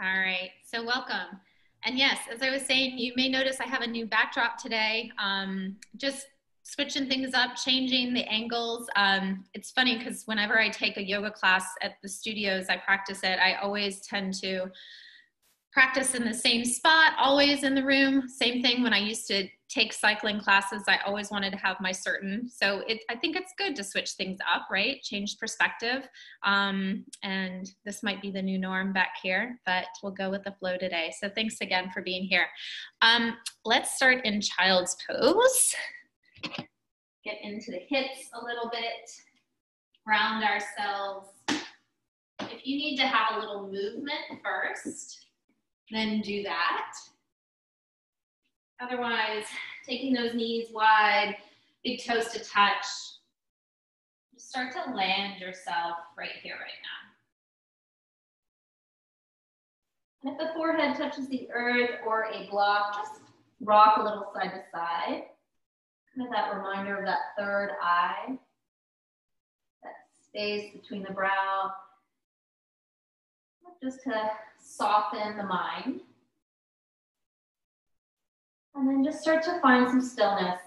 All right, so welcome. And yes, as I was saying, you may notice I have a new backdrop today. Just switching things up, changing the angles. It's funny because whenever I take a yoga class at the studios, I practice it, I always tend to practice in the same spot, always in the room. Same thing when I used to take cycling classes, I always wanted to have my certain. So I think it's good to switch things up, right? Change perspective. And this might be the new norm back here, but we'll go with the flow today. So thanks again for being here. Let's start in child's pose. Get into the hips a little bit, ground ourselves. If you need to have a little movement first, then do that. Otherwise, taking those knees wide, big toes to touch. Just start to land yourself right here, right now. And if the forehead touches the earth or a block, just rock a little side to side. Kind of that reminder of that third eye, that space between the brow, just to soften the mind. And then just start to find some stillness.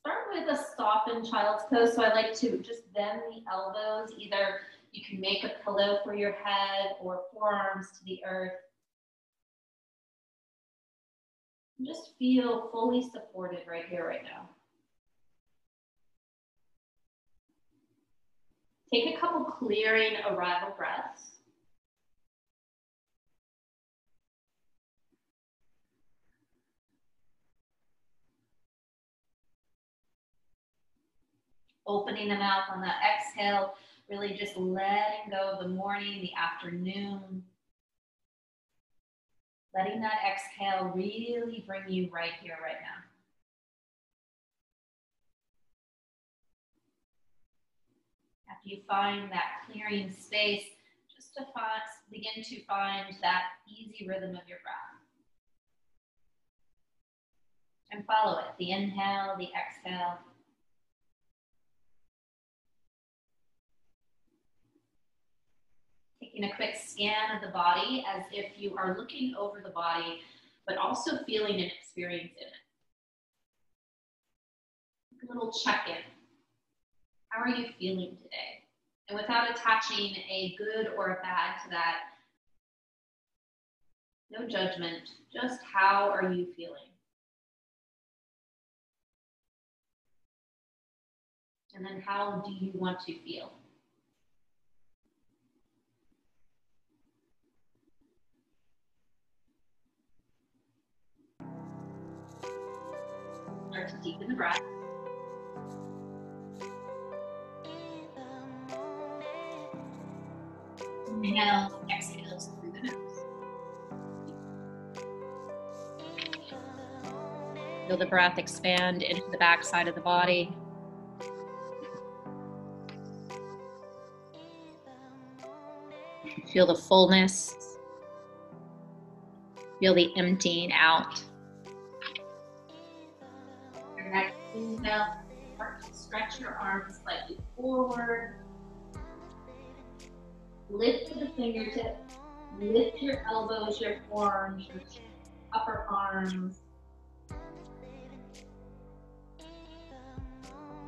Start with a softened child's pose. So I like to just bend the elbows. Either you can make a pillow for your head or forearms to the earth. And just feel fully supported right here, right now. Take a couple clearing arrival breaths. Opening the mouth on that exhale, really just letting go of the morning, the afternoon. Letting that exhale really bring you right here, right now. After you find that clearing space, just to begin to find that easy rhythm of your breath. And follow it, the inhale, the exhale. Taking a quick scan of the body as if you are looking over the body, but also feeling and experiencing it. A little check-in. How are you feeling today? And without attaching a good or a bad to that, no judgment, just how are you feeling? And then how do you want to feel? Start to deepen the breath. Inhale, exhale through the nose. Feel the breath expand into the back side of the body. Feel the fullness. Feel the emptying out. Your next inhale, start to stretch your arms slightly forward. Lift the fingertips, lift your elbows, your forearms, your upper arms.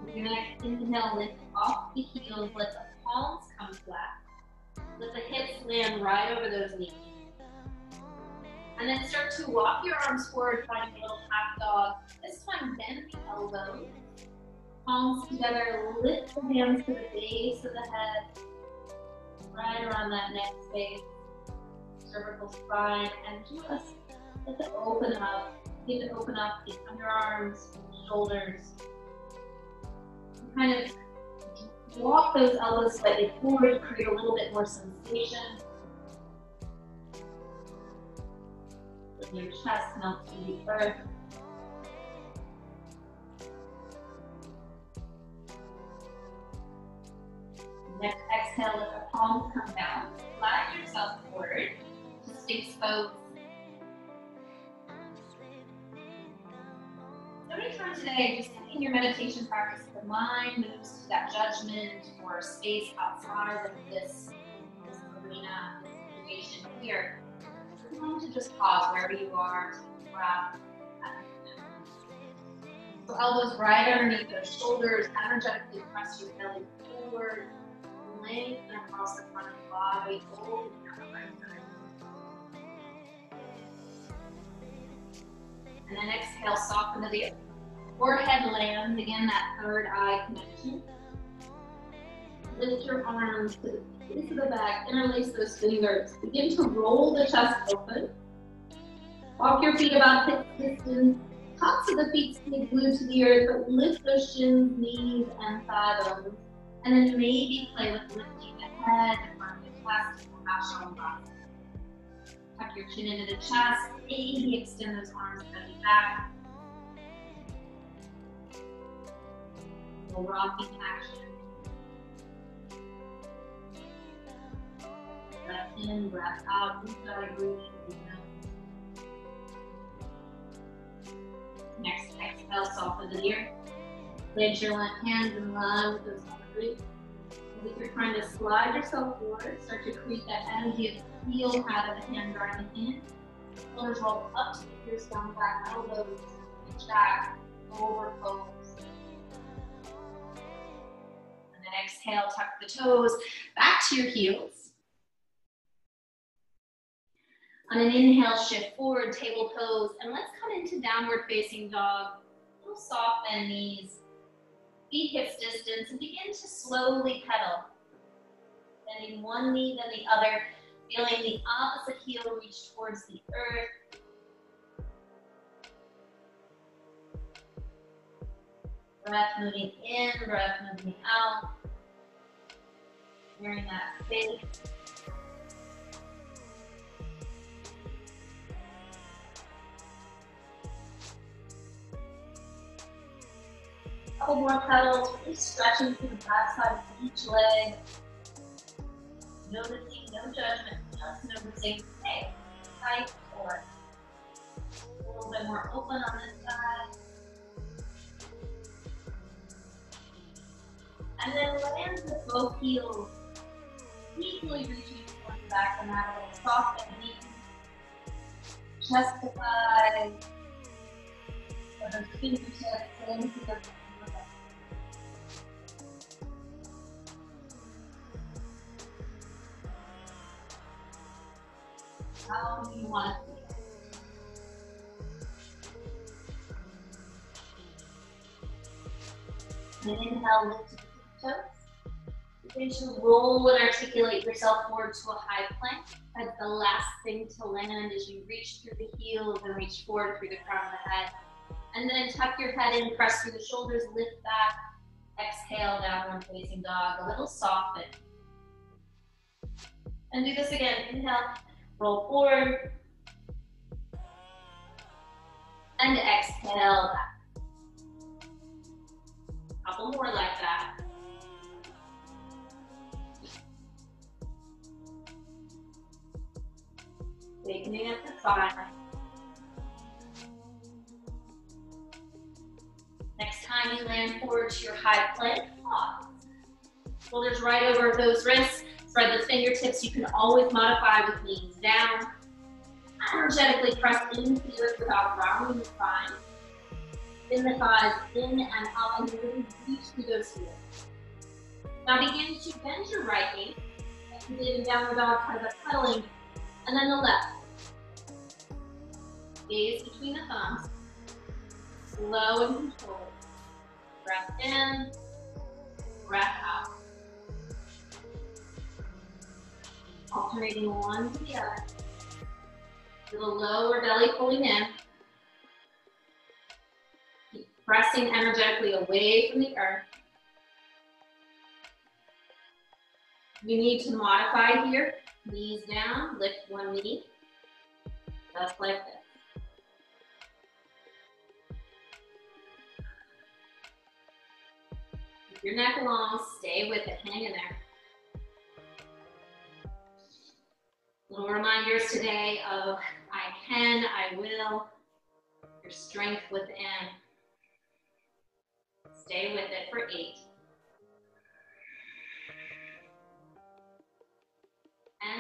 With your next inhale, lift off the heels, let the palms come flat. Let the hips land right over those knees. And then start to walk your arms forward, finding a little half dog. This one, bend the elbows, palms together, lift the hands to the base of the head. Right around that neck space, cervical spine, and just let it open up. Begin to open up the underarms, shoulders. And kind of walk those elbows slightly forward to create a little bit more sensation. Let your chest melt to the earth. Next exhale, let the palms come down. Flatten yourself forward to Sphinx pose. So many times today, just in your meditation practice, the mind moves to that judgment or space outside of this arena, this situation. just pause wherever you are. Breath. So elbows right underneath those shoulders. Energetically press your belly forward. Lengthen across the front of the body. Open your right side. And then exhale, soften to the forehead lands. Again, that third eye connection. Lift your arms to the base of the back. Interlace those fingers. Begin to roll the chest open. Walk your feet about hip distance. Tops of the feet stay glued to the earth, but lift those shins, knees, and thigh bones. And then maybe play with lifting the head in front of the chest, perhaps shoulder blocks. Tuck your chin into the chest. Maybe extend those arms belly back. A rocking action. Breath in, breath out. Inside breathing. Next, exhale, soften to the earth. Place your left hands in line with those arms. As if you're trying to slide yourself forward, start to create that energy of the heel pad of the hand driving in. Shoulders roll up to the ears, down back, elbows, reach back, over pose. And then exhale, tuck the toes back to your heels. On an inhale, shift forward, table pose, and let's come into downward facing dog. A little soft bend knees, feet hips distance, and begin to slowly pedal. Bending one knee, then the other, feeling the opposite heel reach towards the earth. Breath moving in, breath moving out. Hearing that face. Couple more pedals, really stretching through the back side of each leg. Noticing, no judgment, just noticing, hey, tight or a little bit more open on this side. And then land with both heels, equally reaching towards the back of the mat, a little soft and knee. Chest to thigh, or those fingertips into the how do you want to feel? And inhale, lift to the toes. Begin to roll and articulate yourself forward to a high plank. That's the last thing to land as you reach through the heels and reach forward through the crown of the head. And then tuck your head in, press through the shoulders, lift back. Exhale, downward facing dog, a little soften. And do this again. Inhale. Roll forward, and exhale back. Couple more like that. Straightening at the side. Next time you land forward to your high plank, pause. Shoulders right over those wrists. Spread the fingertips. You can always modify with knees down. Energetically press into the earth without rounding the spine. Spin the thighs in and up and really reach through those heels. Now begin to bend your right knee, like you did in downward dog, kind of pedaling, and then the left. Gaze between the thumbs. Slow and controlled. Breath in, breath out. Alternating one to the other. Feel the lower belly pulling in. Keep pressing energetically away from the earth. You need to modify here. Knees down, lift one knee. Just like this. Keep your neck long, stay with it, hang in there. Little reminders today of I can, I will, your strength within. Stay with it for 8.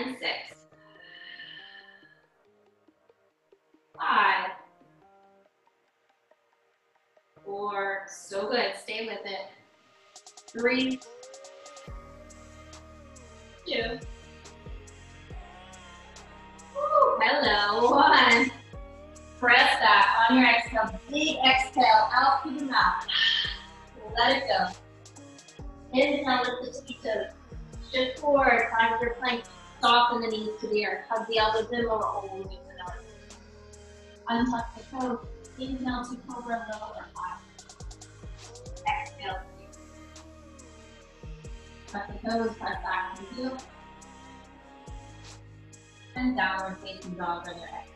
And 6. 3, 2. Woo, hello, 1. Press back on your exhale. Big exhale out through the mouth. Let it go. Inhale, lift the toes. Shift forward, find with your plank. Soften the knees to the earth. Hug the elbows in, lower all the way to the nose. Untuck the toes. Inhale to cobra, lower 5. Exhale. Tuck the toes, press back to the heel. And downward facing dog on your exhale.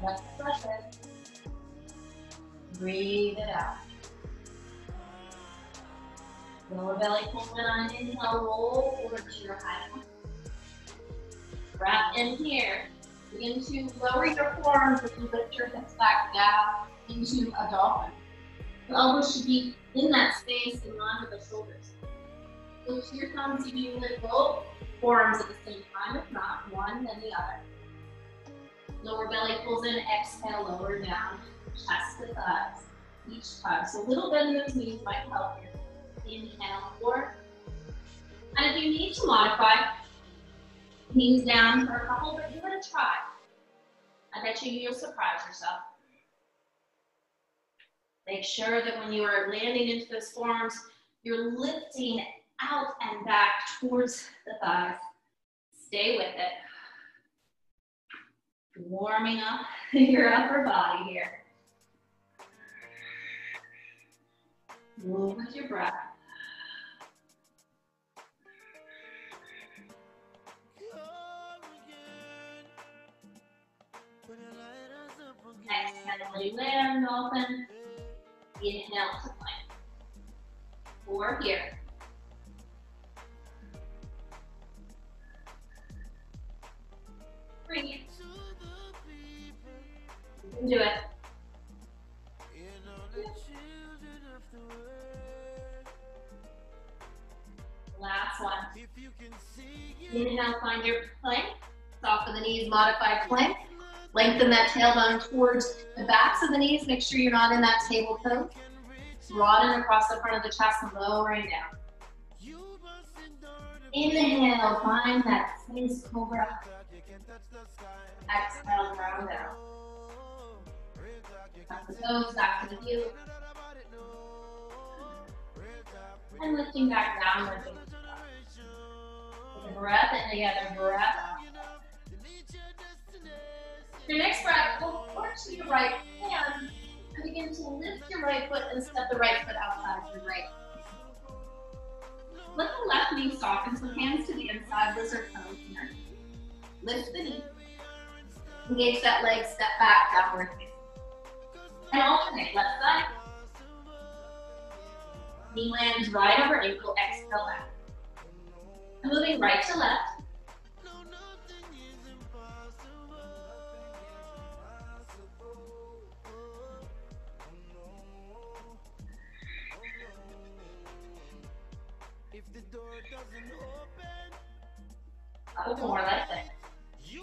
Let's press it. Breathe it out. Lower belly pulls in on an inhale, roll forward to your high point. Wrap in here. Begin to lower your forearms as you lift your hips back down into a dolphin. The elbows should be in that space in line with the shoulders. Lift your thumbs if you lift both forearms at the same time. If not, one, then the other. Lower belly pulls in, exhale, lower down, chest to thighs, each time. So a little bend in those knees might help you. Inhale, forward. And if you need to modify, knees down for a couple, but give it a try. I bet you'll surprise yourself. Make sure that when you are landing into those forearms, you're lifting out and back towards the thighs. Stay with it. Warming up your upper body here. Move with your breath. Exhale, you land, dolphin. Inhale to plank. 4 here. 3. You can do it. 2. Last one. Inhale, find your plank. Soften the knees, modified plank. Lengthen that tailbone towards the backs of the knees. Make sure you're not in that table pose. Broaden across the front of the chest and lowering down. Inhale, find that space cobra. Exhale, round down. Tuck the toes, back to the heel. And lifting back downward. Take a breath in together, breath out. Your next breath, go forward to your right hand and begin to lift your right foot and step the right foot outside your right. Let the left knee soften, so hands to the inside, lizard pose here. Lift the knee. Engage that leg, step back, downward facing. And alternate, left side. Knee lands right over ankle, exhale back. And moving right to left. Couple more like that.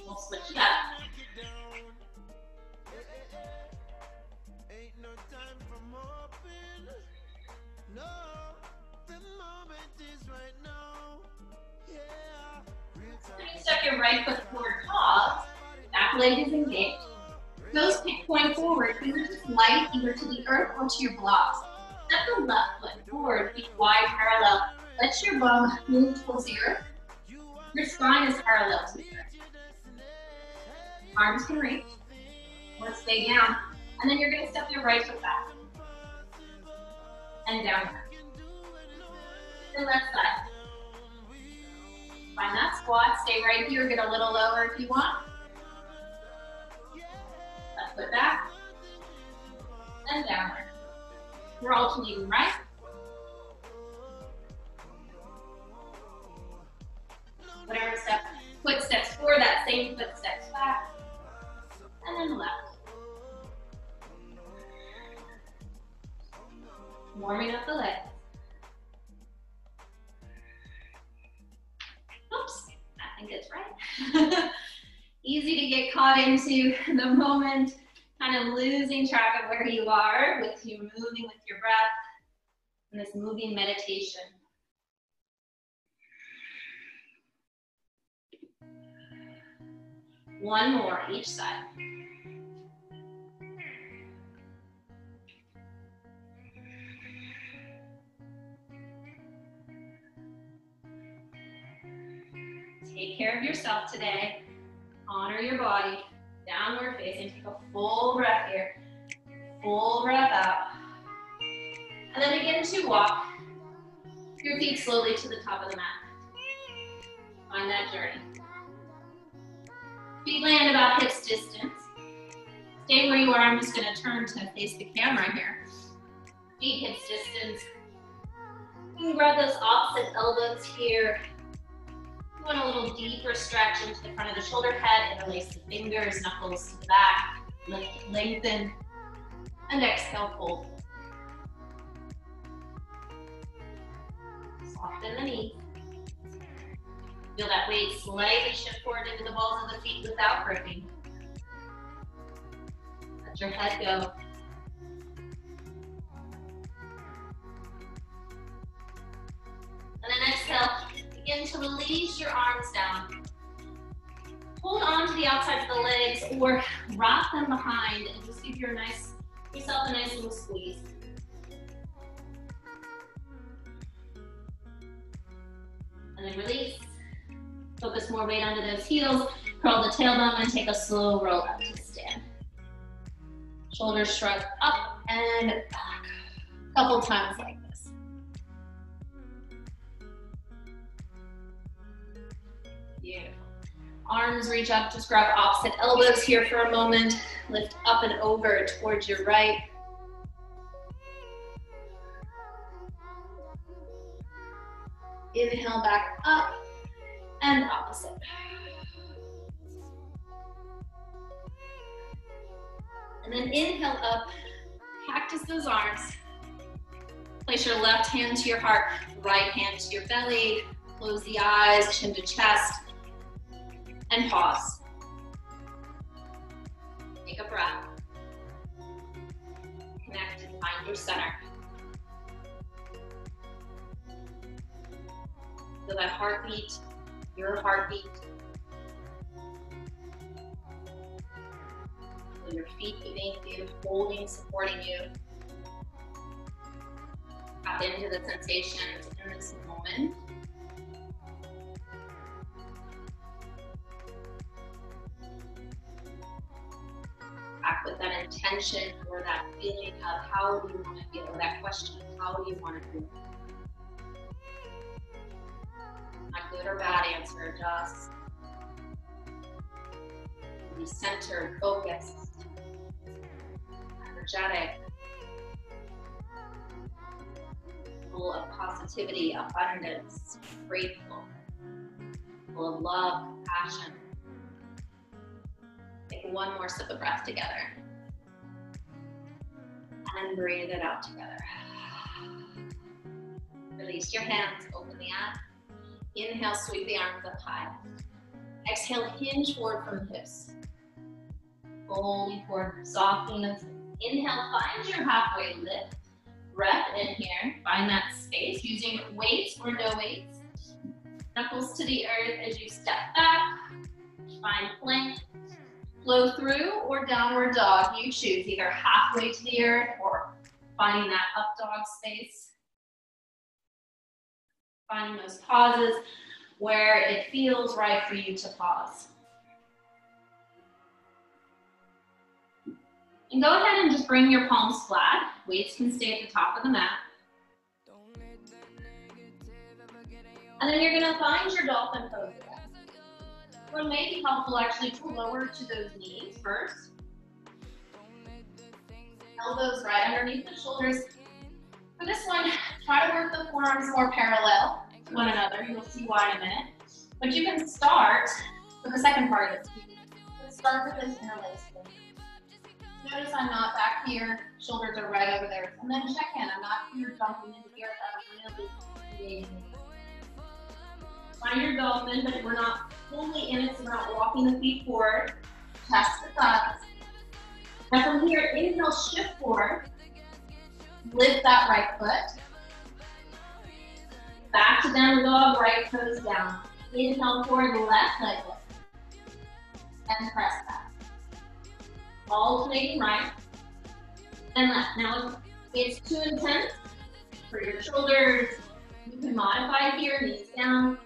We'll switch it up. Step your right foot forward, pause. Back leg is engaged. Toes point forward, fingertips light either to the earth or to your blocks. Step the left foot forward, feet wide parallel. Let your bum move towards the earth. Your spine is parallel to the earth. Arms can reach or stay down. And then you're going to step your right foot back. And down. And left side. Find that squat. Stay right here. Get a little lower if you want. Left foot back. And downward. We're alternating right. Whatever step, foot steps forward, that same foot steps back, and then left. Warming up the legs. Oops, I think it's right. Easy to get caught into the moment, kind of losing track of where you are with you moving with your breath and this moving meditation. One more each side. Take care of yourself today. Honor your body. Downward facing. Take a full breath here. Full breath out. And then begin to walk your feet slowly to the top of the mat. Find that journey. Feet land about hips distance. Stay where you are. I'm just going to turn to face the camera here. Feet hips distance. You can grab those opposite elbows here. You want a little deeper stretch into the front of the shoulder head. Interlace the fingers, knuckles to the back. Lift, lengthen. And exhale, fold. Soften the knees. Feel that weight slightly shift forward into the balls of the feet without gripping. Let your head go. And then exhale, begin to release your arms down. Hold on to the outsides of the legs or wrap them behind and just give yourself a nice little squeeze. And then release. Focus more weight onto those heels. Curl the tailbone and take a slow roll up to stand. Shoulders shrug up and back. A couple times like this. Beautiful. Arms reach up, just grab opposite elbows here for a moment. Lift up and over towards your right. Inhale back up and opposite. And then inhale up, cactus those arms. Place your left hand to your heart, right hand to your belly. Close the eyes, chin to chest, and pause. Take a breath. Connect and find your center. Feel that heartbeat, your heartbeat. Feel your feet beneath you, holding, supporting you. Tap into the sensations in this moment. Back with that intention or that feeling of how do you want to feel, or that question, how do you want to feel? Not good or bad answer, just be centered, focused, energetic, full of positivity, abundance, grateful, full of love, compassion. Take one more sip of breath together. And breathe it out together. Release your hands, open the app. Inhale, sweep the arms up high. Exhale, hinge forward from the hips. Fully forward, softening. Inhale, find your halfway lift. Breath in here, find that space using weights or no weights. Knuckles to the earth as you step back. Find plank. Flow through or downward dog, you choose, either halfway to the earth or finding that up dog space. Finding those pauses where it feels right for you to pause. And go ahead and just bring your palms flat. Weights can stay at the top of the mat. And then you're gonna find your dolphin pose again. What may be helpful actually to lower to those knees first. Elbows right underneath the shoulders. For this one, try to work the forearms more parallel to one another. You'll see why in a minute. But you can start with the second part of this. Let's start with this interlace. Notice I'm not back here, shoulders are right over there. And then check in, I'm not here jumping into the earth, I'm really engaging. Find your dolphin, but we're not fully in it, so we're not walking the feet forward. Test the thighs. Now from here, inhale, shift forward. Lift that right foot. Back to downward dog, right toes down. Inhale forward, left leg lift. And press back. Alternating right and left. Now if it's too intense for your shoulders, you can modify here, knees down.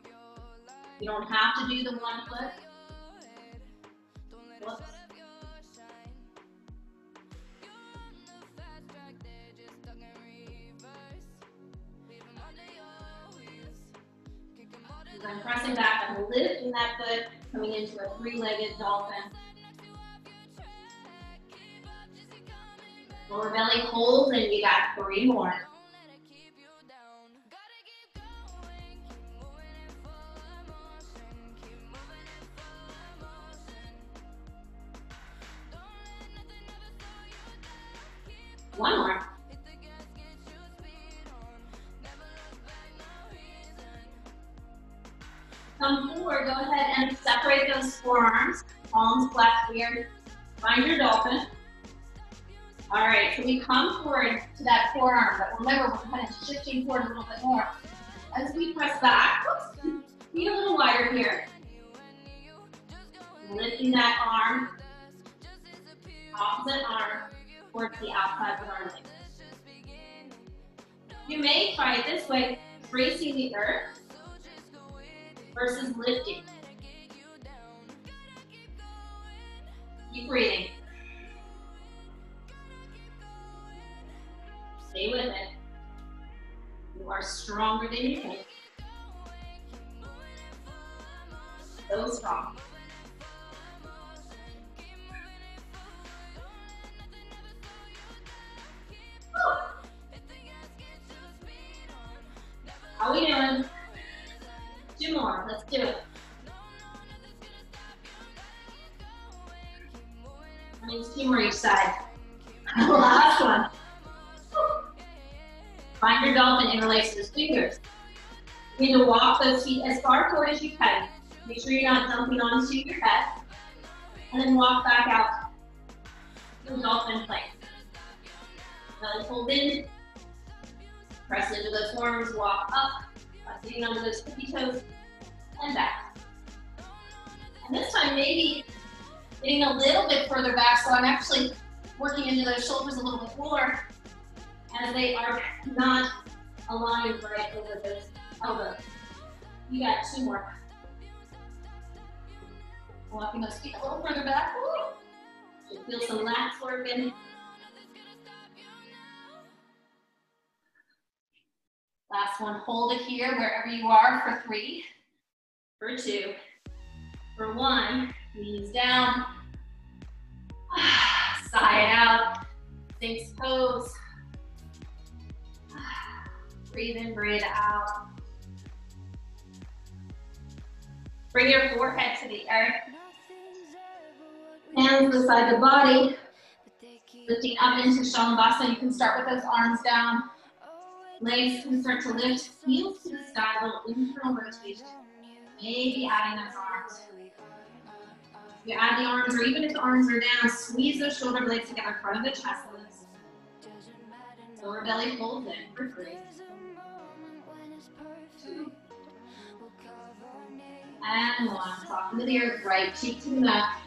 You don't have to do the one foot. Whoops. As I'm pressing back, I'm lifting that foot, coming into a three-legged dolphin. Lower belly holds, and you got 3 more. One more. Come forward, go ahead and separate those forearms, palms flat here. Find your dolphin. All right, so we come forward to that forearm, but remember, we're kind of shifting forward a little bit more. As we press back, whoops, feet a little wider here. Lifting that arm, opposite arm, towards the outside of our leg. You may try it this way, tracing the earth versus lifting. Keep breathing. Stay with it. You are stronger than you think. So strong. How are we doing? 2 more. Let's do it. That means 2 more each side. The last one. Find your dolphin, interlace those fingers. You need to walk those feet as far forward as you can. Make sure you're not jumping onto your head. And then walk back out to the dolphin plank. Belly fold in. Press into those forearms, walk up. Pressing onto those tippy toes. And back. And this time maybe getting a little bit further back, so I'm actually working into those shoulders a little bit more as they are not aligned right over those elbows. You got 2 more. Walking those feet a little further back. You feel some lats working. Last one, hold it here wherever you are for 3, for 2, for 1, knees down, sigh it out, sinks toes, breathe in, breathe out. Bring your forehead to the earth, hands beside the body, lifting up into Shalabhasana. You can start with those arms down. Legs can start to lift, heels to the sky, a little internal rotation. Maybe adding those arms. You add the arms, or even if the arms are down, squeeze those shoulder blades together in front of the chest. Lower belly folds in for 3. 2. And 1. Soften to the earth, right cheek to the mat.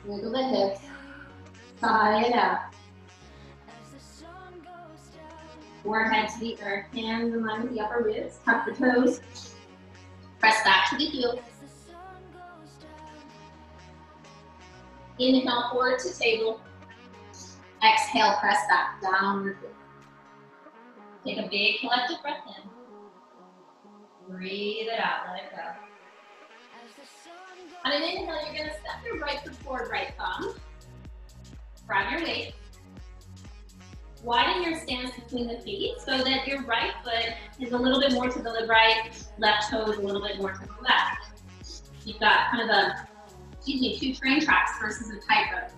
Wiggle the hips. Sigh it out. Forehead to the earth, hands in line with the upper ribs, tuck the toes, press back to the heels. Inhale forward to table. Exhale, press back, downward. Take a big collective breath in. Breathe it out, let it go. On an inhale, you're gonna step your right foot forward, right thumb. Grab your weight. Widen your stance between the feet so that your right foot is a little bit more to the right, left toe is a little bit more to the left. You've got kind of two train tracks versus a tightrope.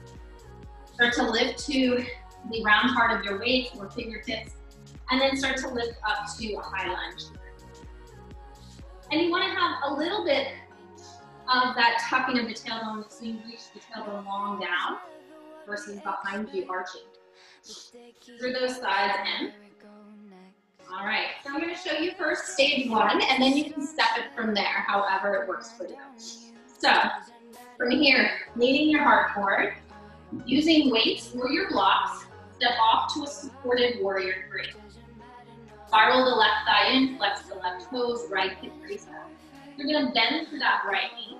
Start to lift to the round part of your waist or fingertips, and then start to lift up to a high lunge. And you want to have a little bit of that tucking of the tailbone, so you reach the tailbone long down. versus behind you arching. Through those sides in. All right, so I'm going to show you first stage 1, and then you can step it from there, however it works for you. So, from here, leaning your heart forward, using weights or your blocks, step off to a supported warrior 3. Spiral the left thigh in, flex the left toes, right hip crease back. You're going to bend through that right knee,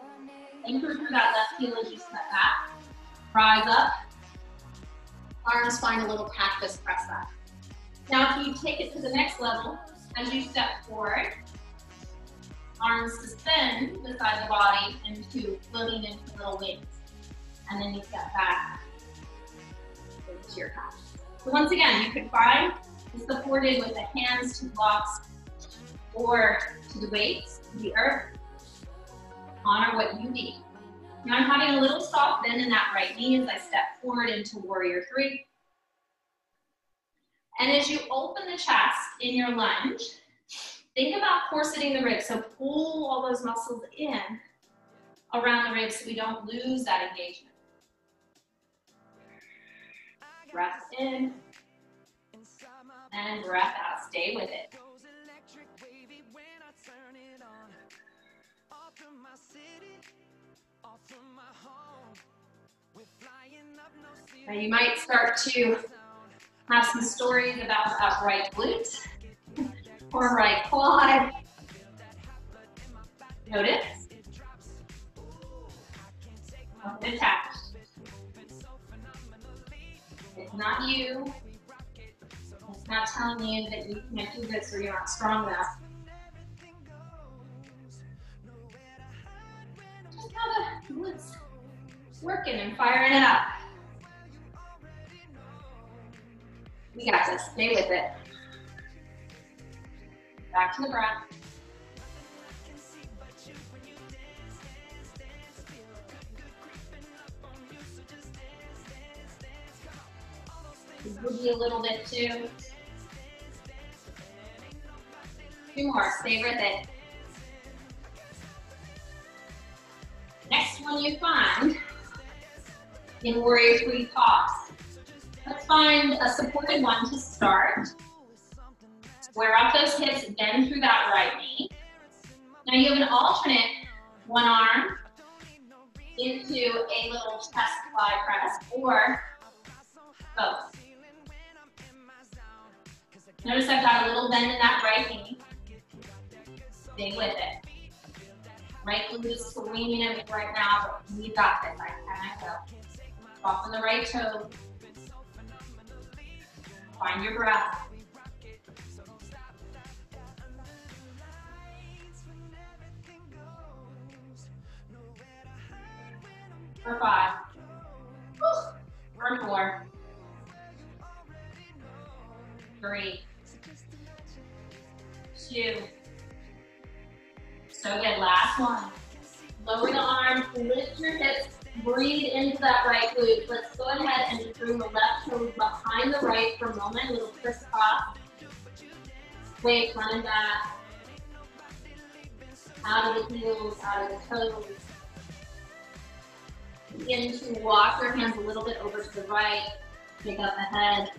anchor through that left heel as you step back, rise up, arms find a little cactus press back. Now if you take it to the next level, as you step forward, arms suspend beside the body into floating into little wings. And then you step back into your cactus. So once again, you could find supported with the hands to blocks or to the weights, to the earth. Honor what you need. Now I'm having a little soft bend in that right knee as I step forward into warrior 3. And as you open the chest in your lunge, think about corseting the ribs. So pull all those muscles in around the ribs so we don't lose that engagement. Breath in and breath out. Stay with it. Now you might start to have some stories about the upright glute or right quad. Notice. Don't attach. It's not you. It's not telling you that you can't do this or you're not strong enough. Just how the glutes working and firing it up. We got this. Stay with it. Back to the breath. Boogie a little bit too. 2 more. Stay with it. Next one you find in warrior 3 pause. Let's find a supported one to start. Square off those hips, bend through that right knee. Now you have an alternate one arm into a little chest fly press or both. Notice I've got a little bend in that right knee. Stay with it. Right glute is swinging at me right now, but we got this. I go. Soften the right toe. Find your breath. For 5. For 4. 3. 2. So good. Last one. Lower the arms, lift your hips, breathe into that right glute. Let's go ahead and just bring the left toes behind the right for a moment. A little crisscross. Weight running back. Out of the heels, out of the toes. Begin to walk your hands a little bit over to the right. Pick up the head.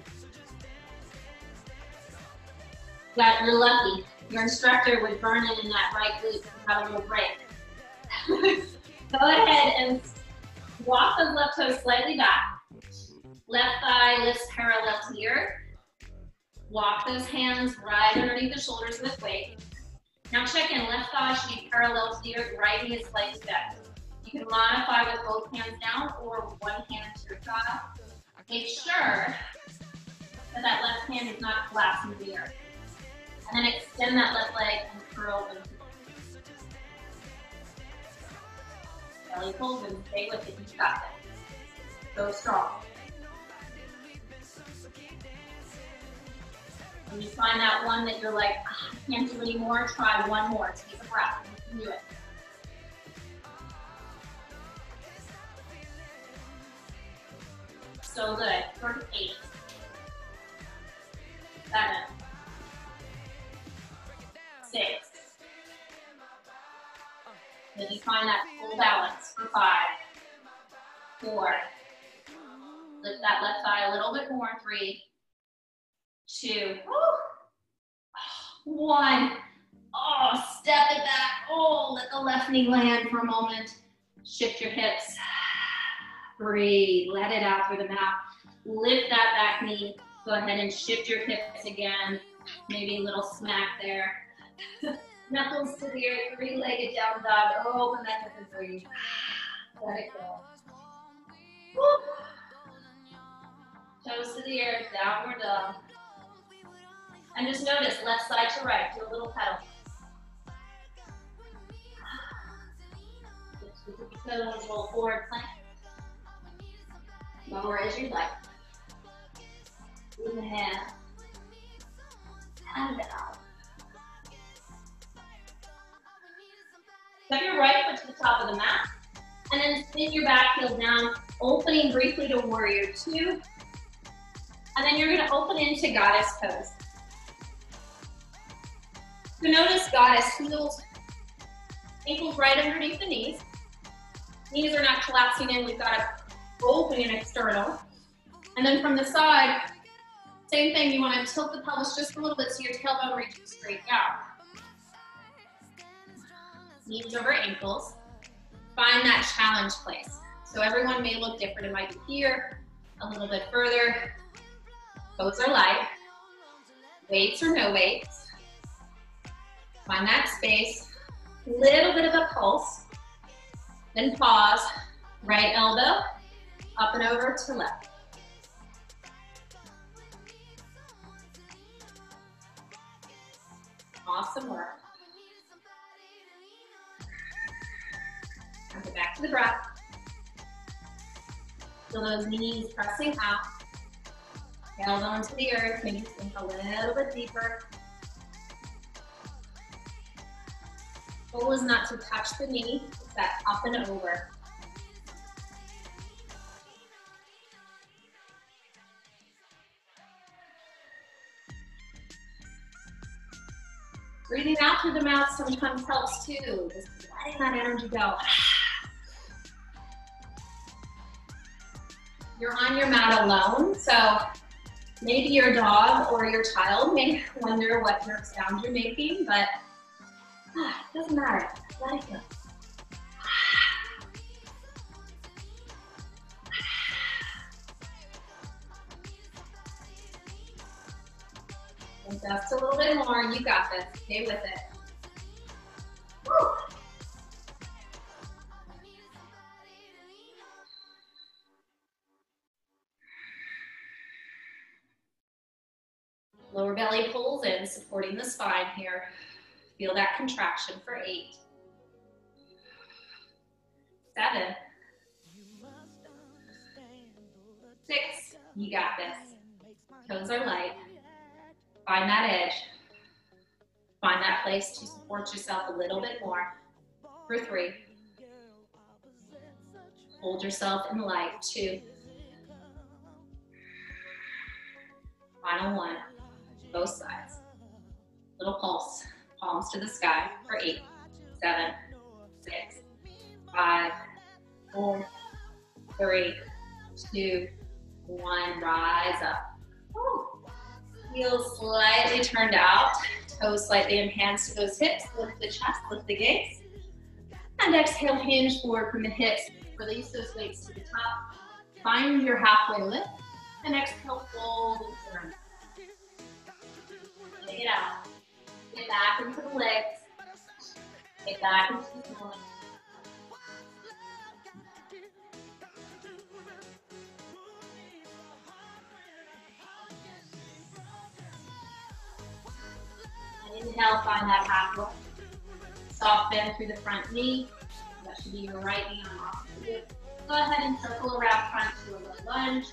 You're lucky. Your instructor would burn it in that right glute to have a little break. Go ahead and walk those left toes slightly back. Left thigh lifts parallel to the earth. Walk those hands right underneath the shoulders with weight. Now check in, left thigh should be parallel to the earth, right knee is slightly bent. You can modify with both hands down or one hand to your thigh. Make sure that that left hand is not collapsing to the earth. And then extend that left leg and curl into it. Belly pulls and stay with it. You got it. Go strong. When you find that one that you're like, I can't do anymore, try one more. Take a breath. You can do it. So good. For 8. 7. 6. Then you find that full balance for 5, 4. Lift that left thigh a little bit more. 3, 2, 1. Oh, step it back. Oh, let the left knee land for a moment. Shift your hips. Breathe. Let it out through the mouth. Lift that back knee. Go ahead and shift your hips again. Maybe a little smack there. Knuckles to the earth. 3-legged down dog. Open that hip and breathe. Let it go. Woo. Toes to the earth. Downward dog. And just notice left side to right. Do a little pedal. Toes roll forward, plank. Lower as you like. Inhale. And out. Step your right foot to the top of the mat. And then spin your back heel down, opening briefly to warrior 2. And then you're going to open into goddess pose. So notice goddess heels, ankles right underneath the knees. Knees are not collapsing in. We've got to open an external. And then from the side, same thing. You want to tilt the pelvis just a little bit so your tailbone reaches straight down. Knees over ankles. Find that challenge place. So everyone may look different. It might be here, a little bit further. Toes are light. Weights or no weights. Find that space. Little bit of a pulse. Then pause. Right elbow up and over to left. Awesome work. Now get back to the breath. Feel those knees pressing out. Elbow into the earth. Maybe sink a little bit deeper. Goal is not to touch the knee. It's that up and over. Breathing out through the mouth sometimes helps too. Just letting that energy go. You're on your mat alone, so maybe your dog or your child may wonder what sound you're making, but it doesn't matter. Let it go. And just a little bit more, and you got this. Stay with it. Woo. Lower belly pulls in, supporting the spine here. Feel that contraction for 8, 7, 6. You got this. Toes are light. Find that edge. Find that place to support yourself a little bit more. For 3. Hold yourself in light. 2. Final 1. Both sides. Little pulse. Palms to the sky for 8, 7, 6, 5, 4, 3, 2, 1. Rise up. Woo. Heels slightly turned out. Toes slightly in, hands to those hips. Lift the chest, lift the gaze. And exhale, hinge forward from the hips. Release those weights to the top. Find your halfway lift. And exhale, fold and turn. Take it out. Get back into the legs. Get back into the floor. Inhale, find that half lift. Soft bend through the front knee. That should be your right knee on opposite. Go ahead and circle around front to a low lunge.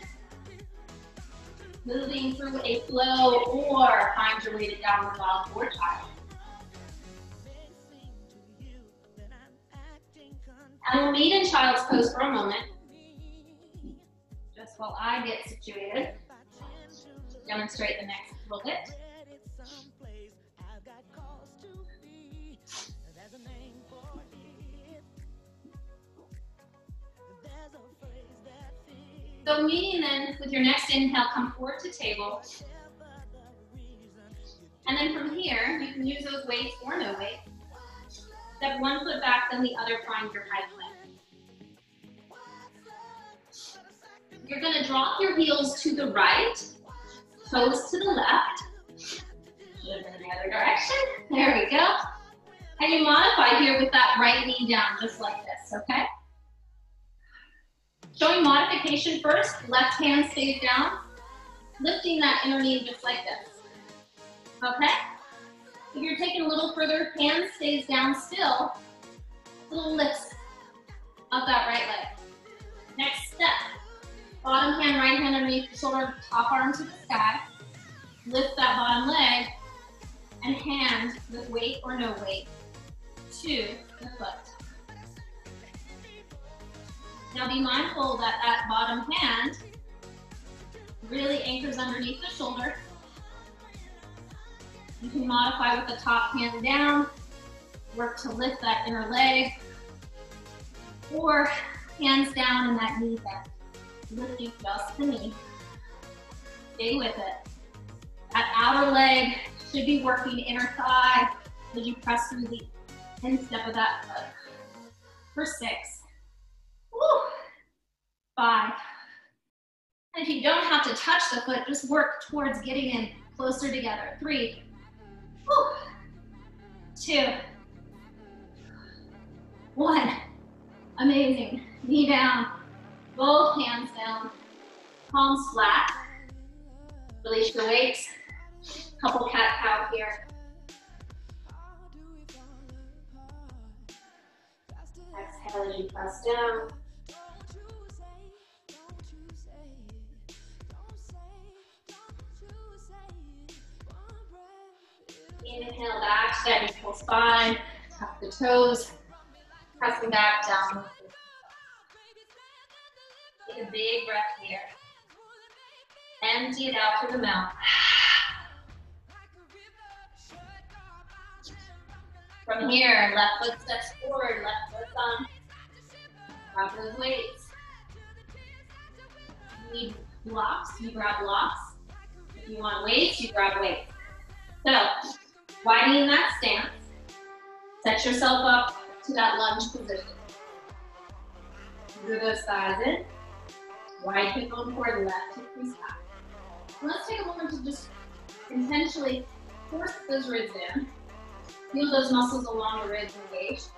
Moving through a flow, or find your way to downward dog or child. And we'll meet in child's pose for a moment. Just while I get situated. Demonstrate the next little bit. So meaning then, with your next inhale, come forward to table. And then from here, you can use those weights or no weight. Step one foot back, then the other finds your high plank. You're gonna drop your heels to the right, toes to the left. Should have been in the other direction. There we go. And you modify here with that right knee down, just like this, okay? Showing modification first, left hand stays down, lifting that inner knee just like this, okay? If you're taking a little further, hand stays down still, little lifts of that right leg. Next step, bottom hand, right hand underneath the shoulder, top arm to the sky, lift that bottom leg, and hand with weight or no weight to the foot. Now be mindful that that bottom hand really anchors underneath the shoulder. You can modify with the top hand down, work to lift that inner leg, or hands down and that knee bend, lifting just the knee. Stay with it. That outer leg should be working inner thigh as you press through the instep of that foot. For 6. Woo. 5. And if you don't have to touch the foot, just work towards getting in closer together. 3. Woo. 2. 1. Amazing. Knee down, both hands down, palms flat. Release the weights. Couple cat-cow here. Exhale as you press down. Inhale back, that neutral spine. Tuck the toes. Pressing back down. Take a big breath here. Empty it out through the mouth. From here, left foot steps forward, left foot on. Grab those weights. If you need blocks, you grab blocks. If you want weights, you grab weights. So, widening that stance. Set yourself up to that lunge position. Move those thighs in. Wide hip bone forward, left hip crease back. Let's take a moment to just intentionally force those ribs in. Feel those muscles along the ribs engaged.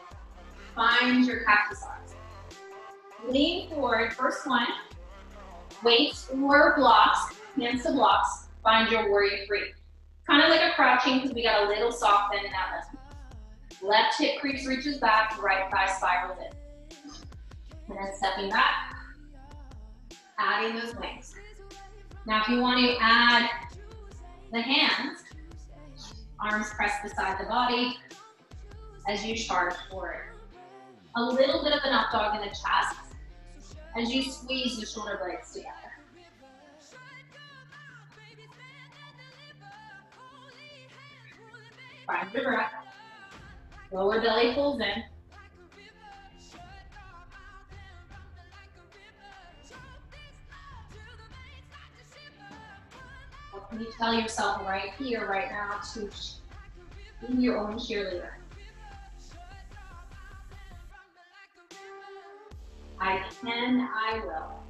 Find your cactus arms. Lean forward, first one. Weights or blocks, hands to blocks. Find your warrior 3. Kind of like a crouching because we got a little soft bend in that lift. Left hip crease reaches back, right thigh spirals in. And then stepping back, adding those wings. Now if you want to add the hands, arms pressed beside the body as you charge forward. A little bit of an up dog in the chest as you squeeze the shoulder blades together. Find your breath. Lower belly pulls in. What can you tell yourself right here, right now, to be your own cheerleader? I can, I will.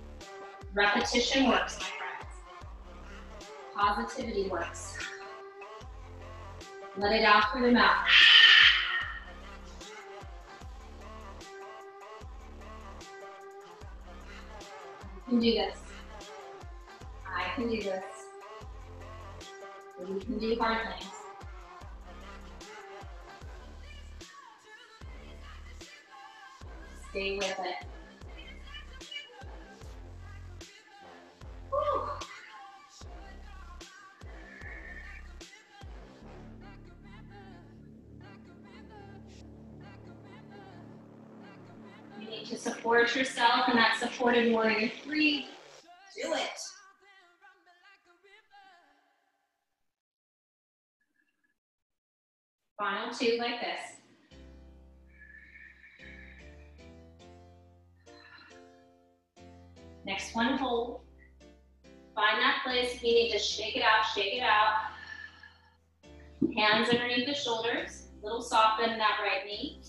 Repetition works, my friends. Positivity works. Let it out through the mouth. You can do this. I can do this. You can do hard things. Stay with it. Woo. You need to support yourself in that supported warrior 3. Do it. Final 2 like this. Next one, hold. Find that place. If you need to shake it out, shake it out. Hands underneath the shoulders. A little soften that right knee.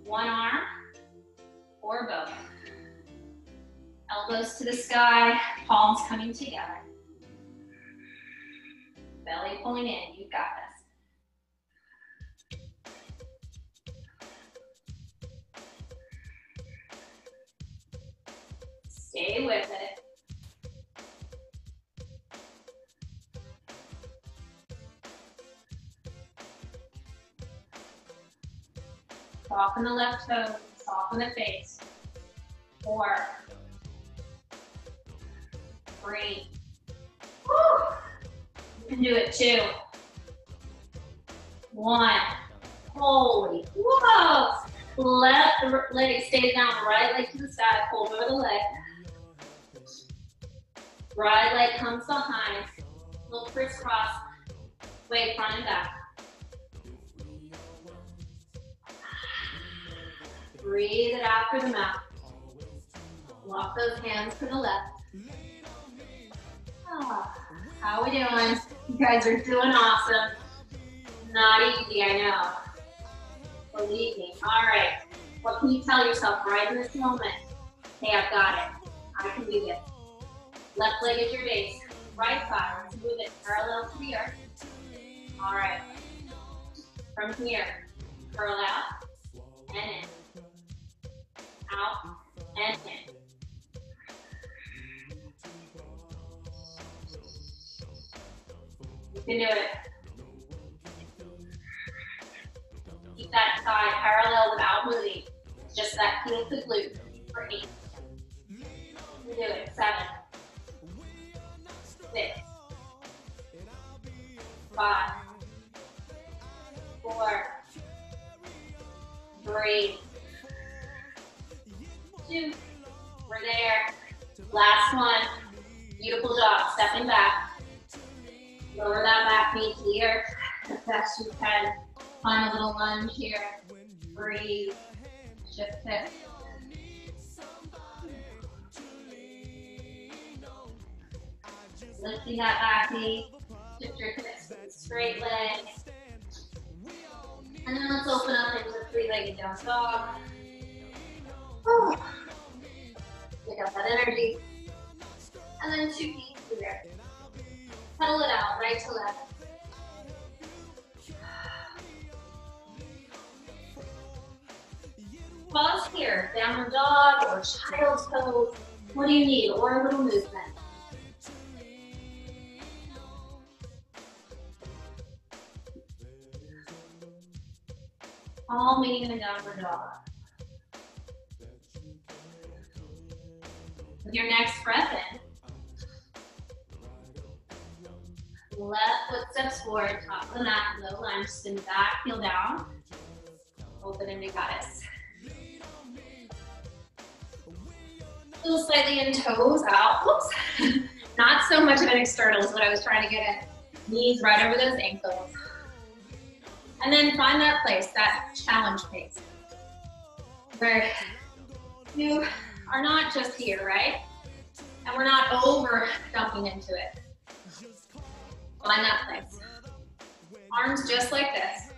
One arm or both. Elbows to the sky, palms coming together. Belly pulling in, you got this. Stay with it. Soften the left toe, soften the face. 4, 3. Woo. You can do it 2. 1. Holy, whoa. Left leg stays down, right leg to the side, fold over the leg. Right leg comes behind. Little crisscross, way front and back. Breathe it out through the mouth. Walk those hands to the left. How we doing? You guys are doing awesome. Not easy, I know. Believe me. All right. What can you tell yourself right in this moment? Hey, I've got it. I can do this. Left leg is your base. Right side. Let's move it parallel to the earth. All right. From here, curl out and in. Out and in. You can do it. Keep that side parallel without moving. It's just that heel to glute for 8. You can do it. 7, 6, 5, 4, 3, 2. We're there. Last one. Beautiful job. Stepping back. Lower that back knee to the earth as best you can. Find a little lunge here. Breathe. Shift hips. Lifting that back knee. Shift your hips to the straight leg. And then let's open up into a 3-legged down dog. Pick up that energy. And then 2 feet through there. Pedal it out, right to left. Pause here, downward dog or child's pose. What do you need? Or a little movement. All meeting in a downward dog. With your next breath in, left foot steps forward, top of the mat, low lunge, spin back, heel down, open into goddess. A little slightly in toes out, whoops. Not so much of an external is what I was trying to get at. Knees right over those ankles. And then find that place, that challenge pace, where you are not just here, right? And we're not over dumping into it. Find that place. Arms just like this.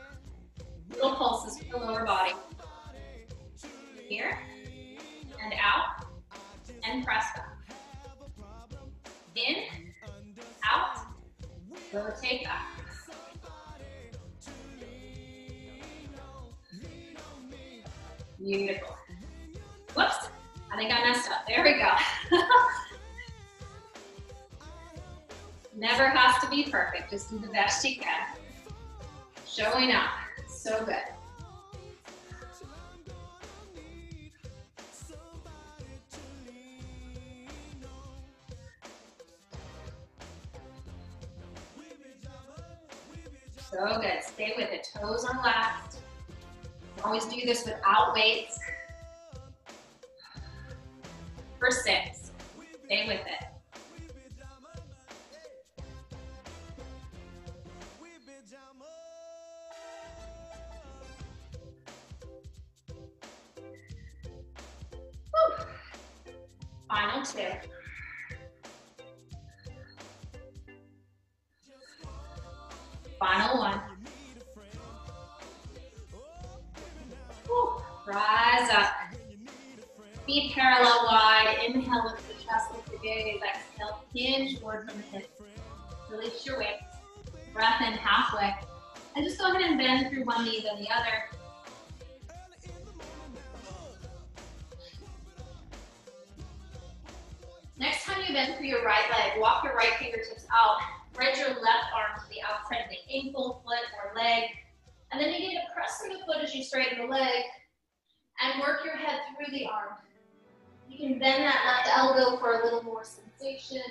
Little pulses for the lower body. Here, and out, and press back. In, out, rotate back. Beautiful. Whoops, I think I messed up. There we go. Never has to be perfect, just do the best you can. Showing up, so good. So good, stay with it, toes are relaxed. Always do this without weights. For 6, stay with it. Final 2. Final 1. Whew. Rise up. Feet parallel wide. Inhale, lift the chest, lift the gaze. Exhale, hinge forward from the hips. Release your weight. Breath in halfway. And just go ahead and bend through one knee then the other. Next time you bend through your right leg, walk your right fingertips out. Spread your left arm to the outside of the ankle, foot, or leg. And then begin to press through the foot as you straighten the leg and work your head through the arm. You can bend that left elbow for a little more sensation.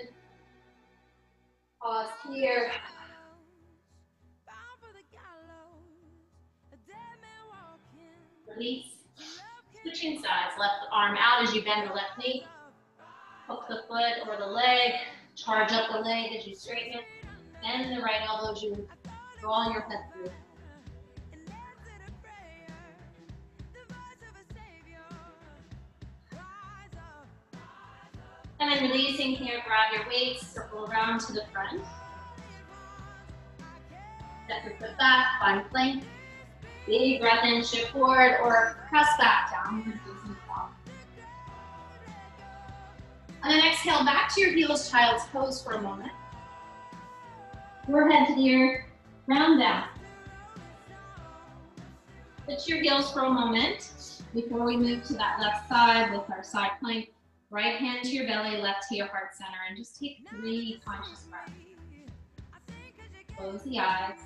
Pause here. Release. Switching sides, left arm out as you bend the left knee. Hook the foot or the leg. Charge up the leg as you straighten it. Bend the right elbow as you draw your head through. And then releasing here, grab your weights, circle around to the front. Step your foot back, find plank. Big breath in, shift forward, or press back down. And then exhale back to your heels, child's pose for a moment. Forehead to the earth, round down. Put your heels for a moment before we move to that left side with our side plank. Right hand to your belly, left to your heart center, and just take 3 conscious breaths. Close the eyes.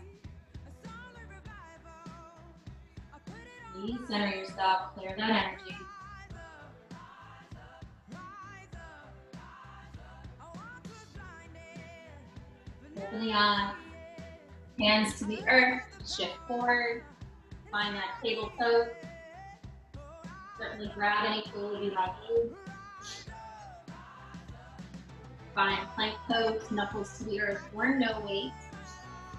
Please center yourself, clear that energy. Open the eyes. Hands to the earth, shift forward. Find that table pose. Certainly grab any tool you like to use. Find plank pose, knuckles to the earth or no weight.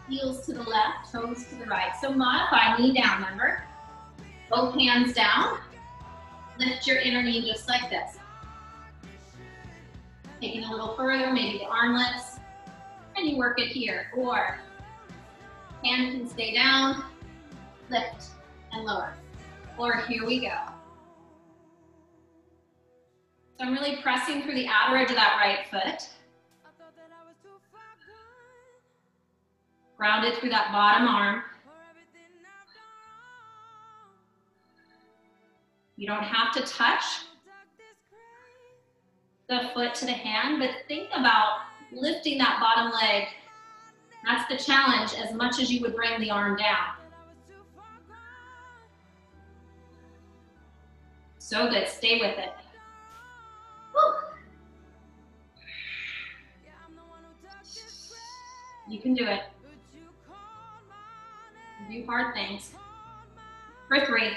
Heels to the left, toes to the right. So modify, knee down, remember? Both hands down. Lift your inner knee just like this. Taking a little further, maybe the arm lifts, and you work it here. Or hand can stay down, lift and lower. Or here we go. So I'm really pressing through the outer edge of that right foot. Grounded through that bottom arm. You don't have to touch the foot to the hand, but think about lifting that bottom leg. That's the challenge, as much as you would bring the arm down. So good, stay with it. Woo. You can do it. Do hard things. For 3,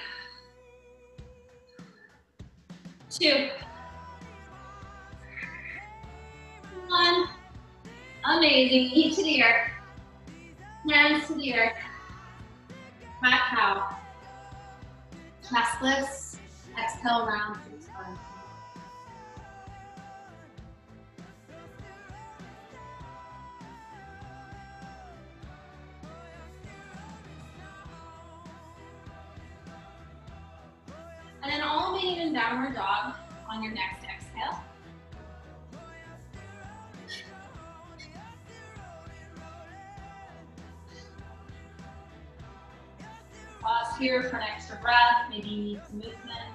2, 1. Amazing. Knee to the earth. Hands to the earth. Cat cow. Chest lifts. Exhale, round through the spine. And then all meeting in downward dog on your next exhale. Pause here for an extra breath. Maybe you need some movement.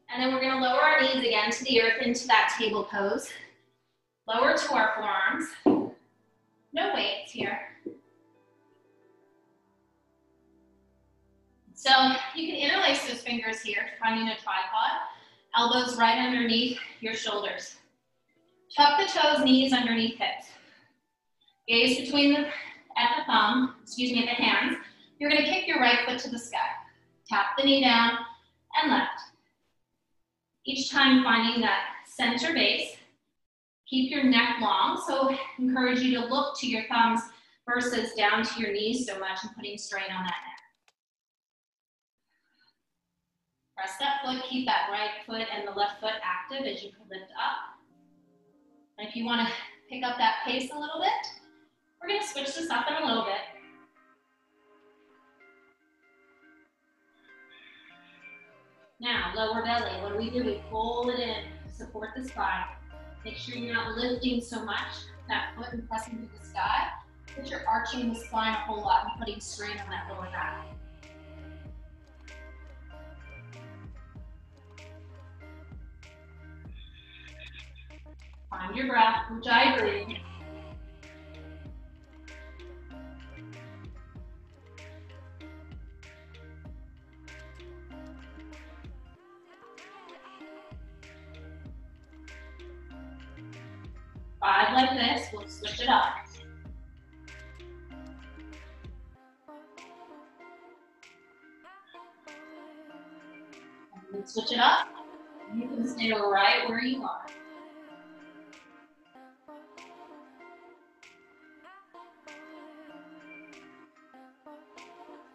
And then we're going to lower our knees again to the earth into that table pose. Lower to our forearms. No weights here. So you can interlace those fingers here, finding a tripod. Elbows right underneath your shoulders. Tuck the toes, knees underneath hips. Gaze between at the hands. You're going to kick your right foot to the sky. Tap the knee down and left. Each time finding that center base. Keep your neck long, so encourage you to look to your thumbs versus down to your knees so much and putting strain on that neck. Press that foot, keep that right foot and the left foot active as you lift up. And if you want to pick up that pace a little bit, we're going to switch this up in a little bit. Now, lower belly, what do? We pull it in, support the spine. Make sure you're not lifting so much, that foot and pressing to the sky, but you're arching the spine a whole lot and putting strain on that lower back. Find your breath, which I agree. Five like this, we'll switch it up. And then switch it up. You can stay right where you are.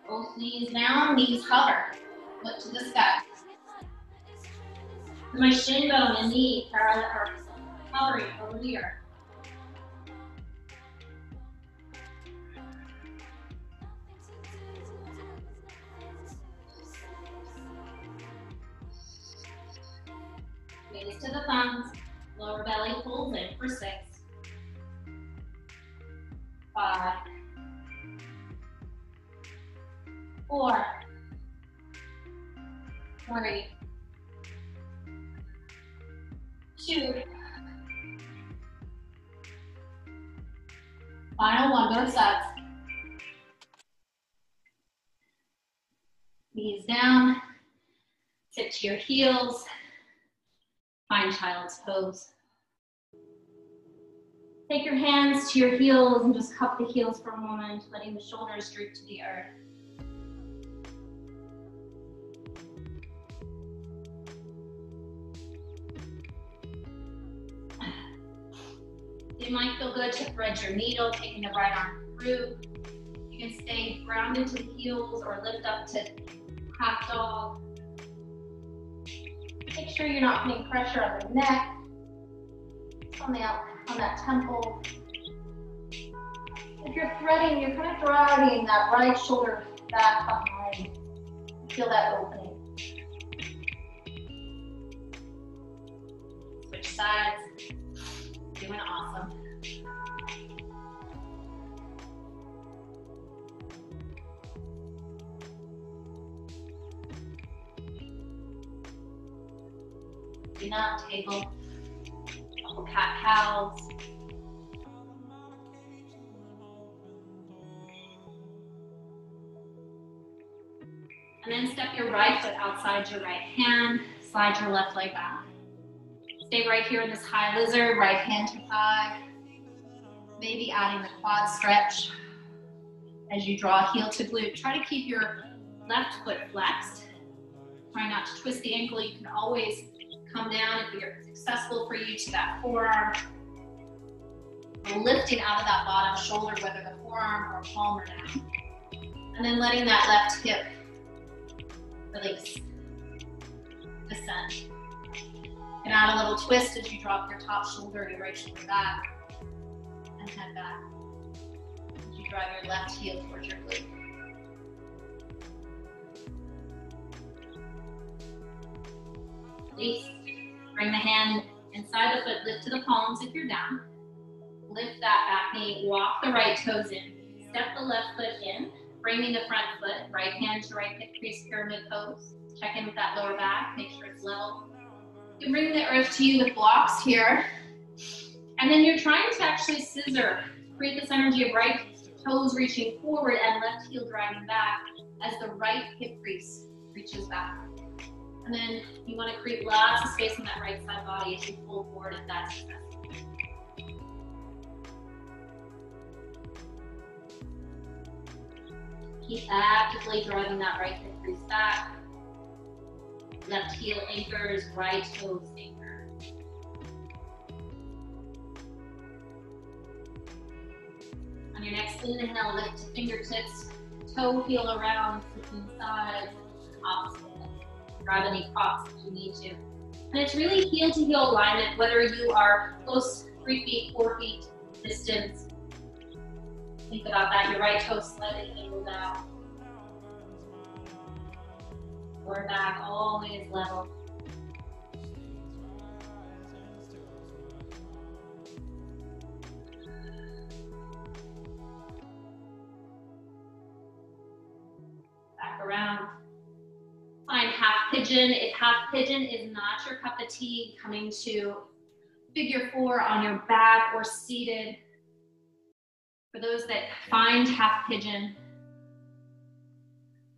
Both knees down, knees hover. Foot to the sky. My shin bone and knee parallel are hovering over the earth. Gaze to the thumbs, lower belly pulls in for 6, 5, 4, 3, 2, final one, both sides. Knees down, sit to your heels, find child's pose. Take your hands to your heels and just cup the heels for a moment, letting the shoulders droop to the earth. It might feel good to thread your needle, taking the right arm through. You can stay grounded to the heels or lift up to half dog. Make sure you're not putting pressure on the neck, on that temple. If you're threading, you're kind of dragging that right shoulder back behind. Feel that opening. Switch sides. Doing awesome. Do not table. Couple cat-cows. And then step your right foot outside your right hand. Slide your left leg back. Stay right here in this high lizard, right hand to thigh. Maybe adding the quad stretch as you draw heel to glute. Try to keep your left foot flexed. Try not to twist the ankle. You can always come down if you're successful for you to that forearm. We're lifting out of that bottom shoulder, whether the forearm or palm are down. And then letting that left hip release. Descend. And add a little twist as you drop your top shoulder, your right shoulder back, and head back. As you drive your left heel towards your glute. Release. Bring the hand inside the foot, lift to the palms if you're down. Lift that back knee, walk the right toes in. Step the left foot in, framing the front foot, right hand to right hip crease pyramid pose. Check in with that lower back, make sure it's level. You can bring the earth to you with blocks here. And then you're trying to actually scissor, create this energy of right toes reaching forward and left heel dragging back as the right hip crease reaches back. And then you want to create lots of space in that right side body as you pull forward if that's successful. Keep actively driving that right hip crease back. Left heel anchors, right toes anchor. On your next inhale, lift to fingertips, toe heel around, switching sides, opposite. grab any props if you need to. And it's really heel to heel alignment, whether you are close 3 feet, 4 feet distance. Think about that, your right toe slightly angled out. Forward back, always level. Back around. Find half pigeon. If half pigeon is not your cup of tea, coming to figure 4 on your back or seated. For those that find half pigeon,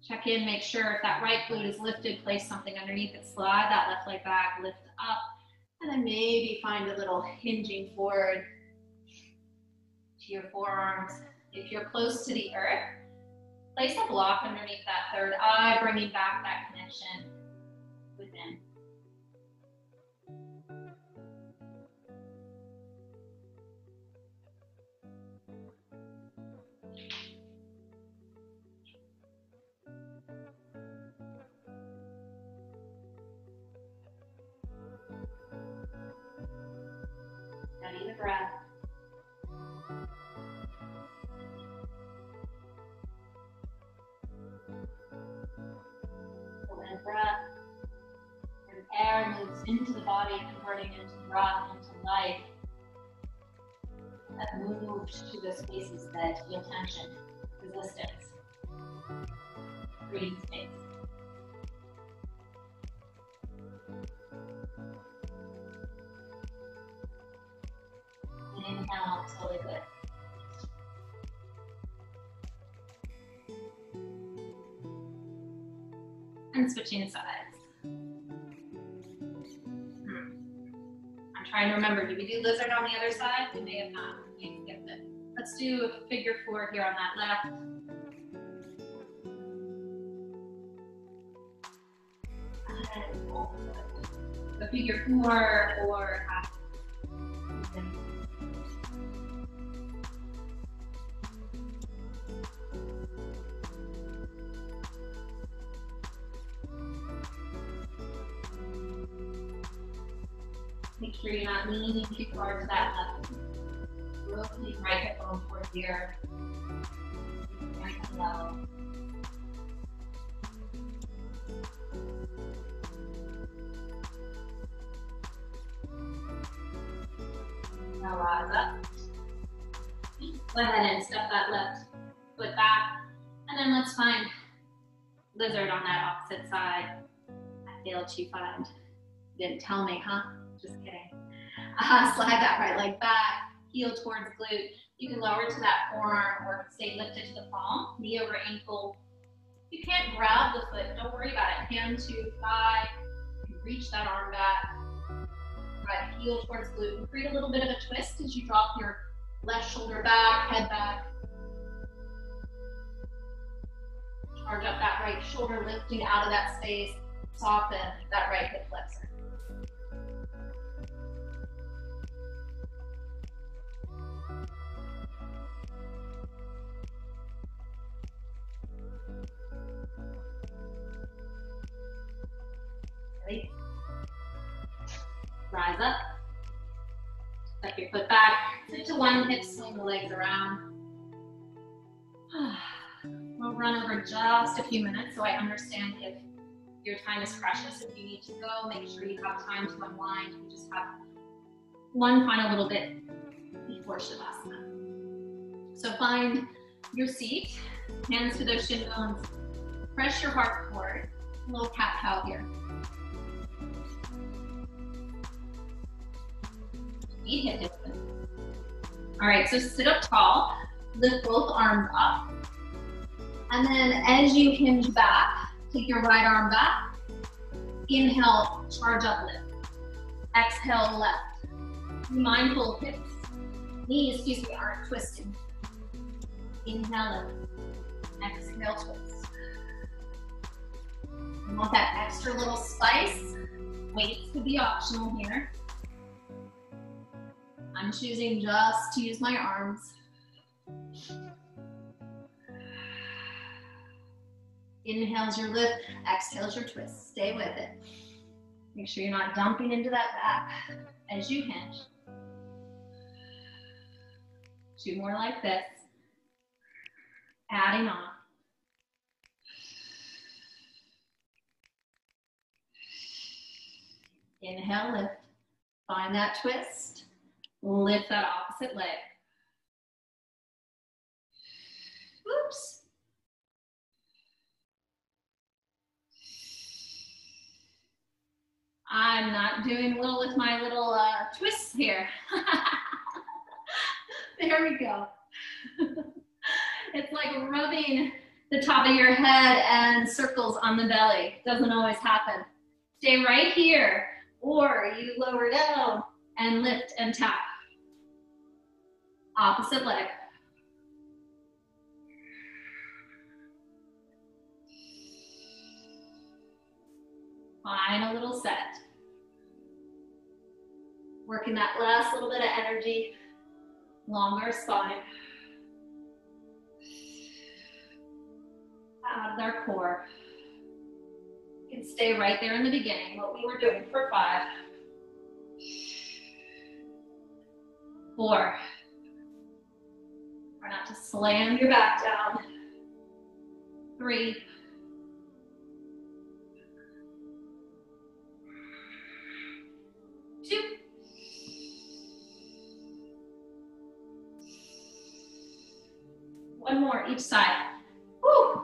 check in, make sure if that right glute is lifted, place something underneath it, slide that left leg back, lift up, and then maybe find a little hinging forward to your forearms. If you're close to the earth, place a block underneath that third eye, bringing back that connection within. Steady the breath. Pull in breath. And air moves into the body, converting into breath, into life. That moves to the spaces that feel tension, resistance, breathing space. And inhale, totally good. And switching sides. I'm trying to remember, did we do lizard on the other side? We may have not. We skipped it. Let's do a figure 4 here on that left. A figure 4 or half. Make sure you're not leaning too far to that left. Rotate right hip bone towards here. Nice and low. Now rise up. Go ahead and step that left foot back. And then let's find lizard on that opposite side. I failed to find. Didn't tell me, huh? Just kidding. Slide that right leg back, heel towards glute. You can lower to that forearm or stay lifted to the palm, knee over ankle. If you can't grab the foot, don't worry about it. Hand to thigh, you can reach that arm back. Right, heel towards glute. And create a little bit of a twist as you drop your left shoulder back, head back. Charge up that right shoulder, lifting out of that space. Soften that right hip flexor. Ready? Rise up. Step your foot back. Sit to one hip, swing the legs around. We'll run over just a few minutes so I understand if your time is precious. If you need to go, make sure you have time to unwind. You just have one final little bit before Shavasana. So find your seat, hands to those shin bones. Press your heart forward. A little cat-cow here. Feet hip distance. All right, so sit up tall. Lift both arms up. And then as you hinge back, take your right arm back. Inhale, charge up lift. Exhale, left. Be mindful of hips. Knees, aren't twisting. Inhale, lift. Exhale, twist. You want that extra little spice? Weights could be optional here. I'm choosing just to use my arms. Inhale's your lift, exhale's your twist. Stay with it. Make sure you're not dumping into that back as you hinge. 2 more like this. Adding on. Inhale, lift. Find that twist. Lift that opposite leg. Oops. I'm not doing little with my little twists here. There we go. It's like rubbing the top of your head and circles on the belly. Doesn't always happen. Stay right here, or you lower down and lift and tap. Opposite leg. Find a little set. Working that last little bit of energy, longer spine. Out of our core. You can stay right there in the beginning, what we were doing for 5. 4. Try not to slam your back down. 3. 2. 1 more each side. Woo.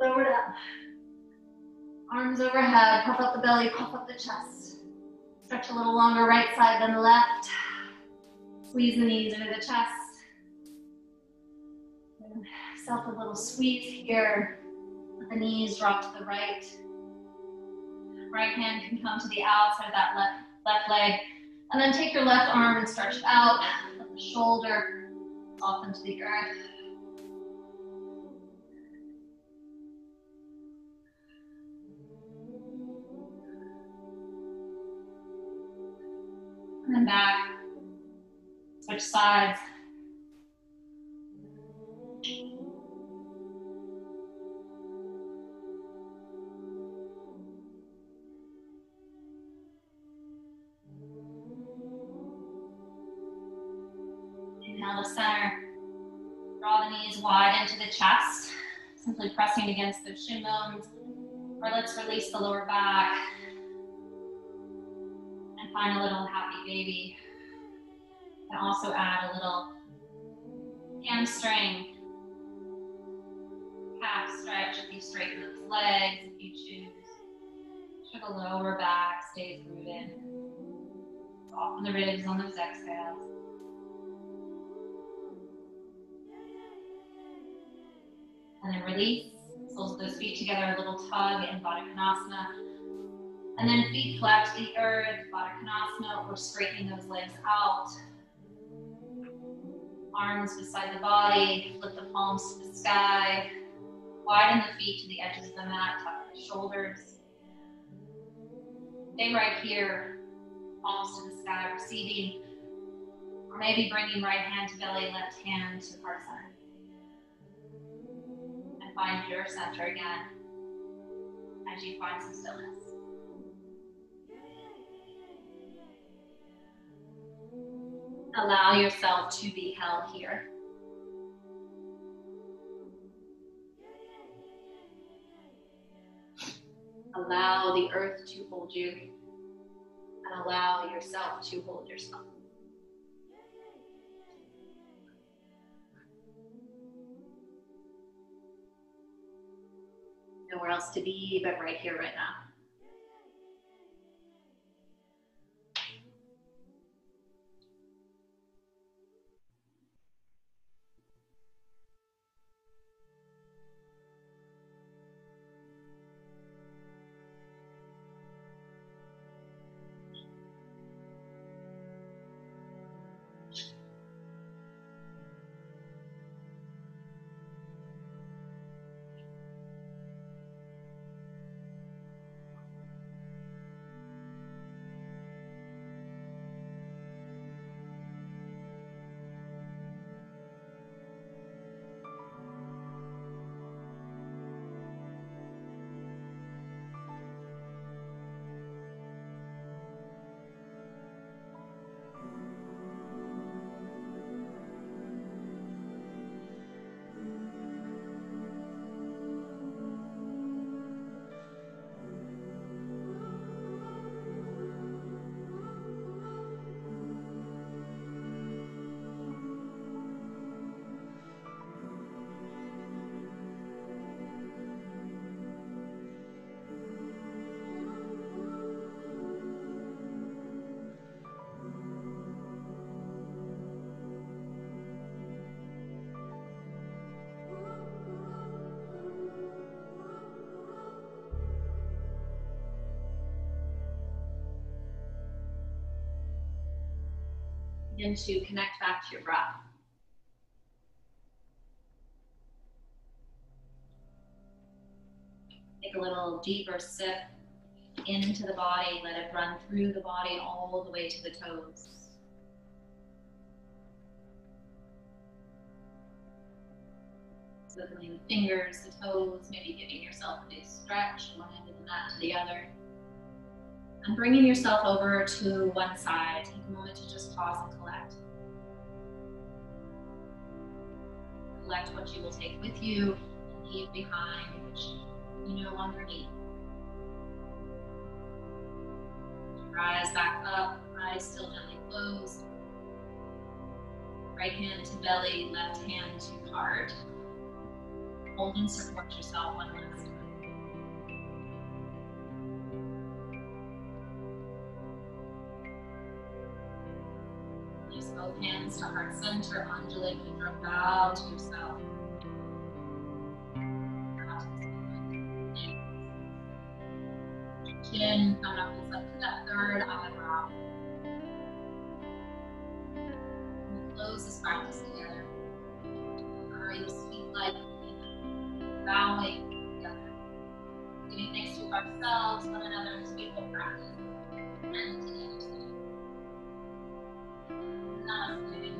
Lower it up. Arms overhead, puff up the belly, puff up the chest. Stretch a little longer right side than the left. Squeeze the knees into the chest. Give yourself a little squeeze here. Let the knees drop to the right. Right hand can come to the outside of that left leg. And then take your left arm and stretch it out. Let the shoulder soften to the earth. And then back. Switch sides. Inhale to center. Draw the knees wide into the chest. Simply pressing against those shin bones. Or let's release the lower back. And find a little happy baby. And also add a little hamstring, calf stretch if you straighten those legs, if you choose. Sure the lower back stays rooted. Soften the ribs on those exhales. And then release. Soles of those feet together, a little tug in Baddha Konasana. And then feet flat to the earth, Baddha Konasana, or straightening those legs out. Arms beside the body, flip the palms to the sky. Widen the feet to the edges of the mat, tuck the shoulders. Stay right here, palms to the sky, receiving. Or maybe bringing right hand to belly, left hand to heart center. And find your center again as you find some stillness. Allow yourself to be held here. Allow the earth to hold you, and allow yourself to hold yourself. Nowhere else to be but right here, right now. Begin to connect back to your breath. Take a little deeper sip into the body. Let it run through the body all the way to the toes. Wiggling the fingers, the toes, maybe giving yourself a big stretch, one end of the mat to the other. And bringing yourself over to one side. Take a moment to just pause and collect. Collect what you will take with you and leave behind, which you no longer need. Rise back up, eyes still gently closed. Right hand to belly, left hand to heart. Hold and support yourself one last time. Place both hands to heart center, undulate mudra, bow to yourself. Chin, come up to that third eyebrow. We'll close this practice together. You speak like bowing together. Giving thanks to ourselves, one another, this beautiful practice. And to the other side. Namaste.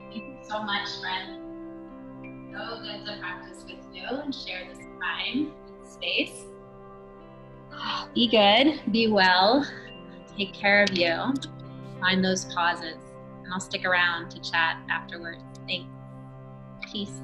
Thank you so much, friend. So good to practice with you and share this time and space. Be good, be well, take care of you. Find those pauses, and I'll stick around to chat afterwards. Thanks. Peace.